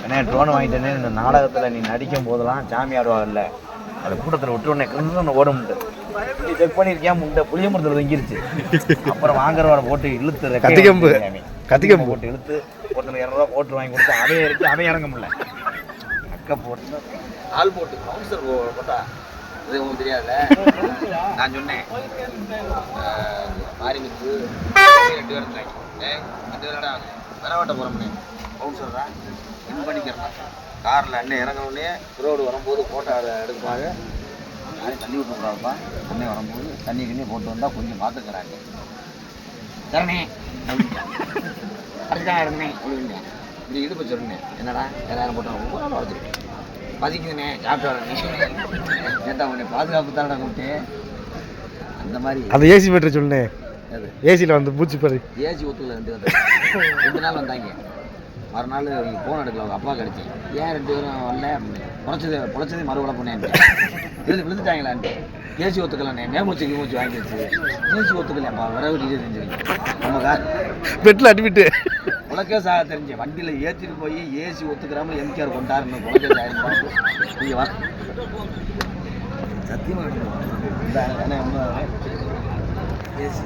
ஏன்னா ட்ரோன் வாங்கிட்டேனே இந்த நாடகத்தில் நீ நடிக்கும் போதெல்லாம் சாமி ஆடுவாங்கல்ல அதை கூட்டத்தில் விட்டுருன்னே கிருன்னு ஓட முடியாது நீ செக் பண்ணியிருக்கியா முண்டை புளிய மரத்தில் தங்கிருச்சு அப்புறம் வாங்குறவரை போட்டு இழுத்து கத்திக்கம்பு போட்டு இழுத்து ஒருத்தனுக்கு 200 போட்டு வாங்கி கொடுத்து அவையே இருக்கு அவையே இறங்க முடியல அக்கா போட்டு ஆள் போட்டு கவுன்சர் போட்டா அது உங்களுக்கு தெரியாதுல்ல நான் சொன்னேன் மாறி மிச்சு 2 பேர் இருந்தாங்க 2 பேரோட வரவட்ட போகிறோம்னே கவுன்சர் தான் வின் பண்ணிக்கிறேன் காரில் அண்ணன் இறங்கினோடனே ரோடு வரும்போது ஃபோட்டோ எடுப்பாங்க நாளைக்கு தண்ணி விட்டுறாப்பா அண்ணன் வரும்போது தண்ணி கிண்ணி போட்டு வந்தால் கொஞ்சம் பார்த்துக்கிறாங்க தரணே அடுத்தா இருந்தேன் அப்படின்ட்டேன் இப்படி இடுப்பு சொல்லினேன் என்னடா 2000 போட்டாங்க ஒவ்வொரு நாள் வச்சுருக்கேன் பதிக்குதுண்ணே சாப்பிட்டு வரேன் கேட்டா உடனே பாதுகாப்பு தானே கூப்பிட்டு அந்த மாதிரி அந்த ஏசி மீட்டர் சொல்லுனே அது ஏசியில் வந்து பூச்சி பாரு ஏசி ஒத்துக்கல 2 நாள் வந்தாங்க மறுநாள் ஃபோன் எடுக்கல அவங்க அப்பா கிடச்சி ஏன் 2 பேரும் வரல பொழைச்சதே மறுவலை பண்ணேன் இதில் விழுந்துட்டாங்களான்ட்டு ஏசி ஒத்துக்கலாண்ணே மேமூச்சு மூச்சு வாங்கிடுச்சு ஏசி ஒத்துக்கலையாப்பா விரவு தெரிஞ்சுருக்கு நம்ம கார் பெட்டில் அடிவிட்டு உலகே சாக தெரிஞ்ச வண்டியில் ஏற்றிட்டு போய் ஏசி ஒத்துக்கிறாம எம்கேஆர் கொண்டாருன்னு உலகே சாயிருப்பாங்க நீங்கள் வர சத்தியமாக ஏசி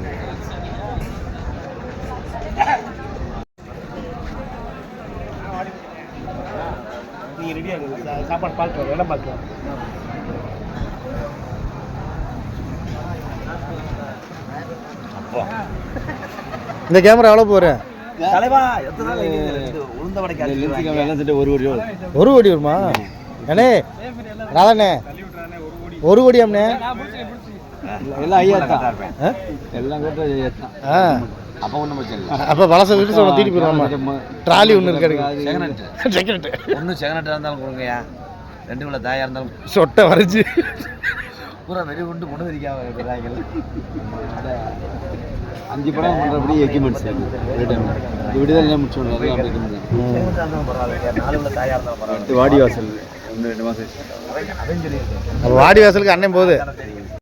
நீ ரெடியாக சாப்பாடு பார்த்து இடம் பார்க்கலாம் இந்த கேமரா எவ்வளோ போகிறேன் தலைவா எத்தனை உளுந்த வடைக்கு 1 கோடி வருமா அண்ணே ராதாண்ணே 1 கோடி அண்ணே எல்லாம் ஐயா எல்லாம் கேட்டு அப்போ ஒன்றும் பிரச்சனை இல்லை அப்போ பழச வீட்டு சொல்ல தீட்டி போயிடுவாமா ட்ராலி ஒன்று இருக்கு செகண்ட் ஒன்றும் செகண்ட் இருந்தாலும் கொடுங்கய்யா 2 கிலோ தாயாக இருந்தாலும் சொட்டை வரைச்சி பூரா வெறி கொண்டு பொண்ணு தெரிக்காம இருக்கிறாங்க 5 படம் பண்ணுறபடி எக்யூப்மெண்ட்ஸ் விடுதலை முடிச்சோம் வாடி வாசல் 2 மாதம் வாடி வாசலுக்கு அண்ணன் போகுது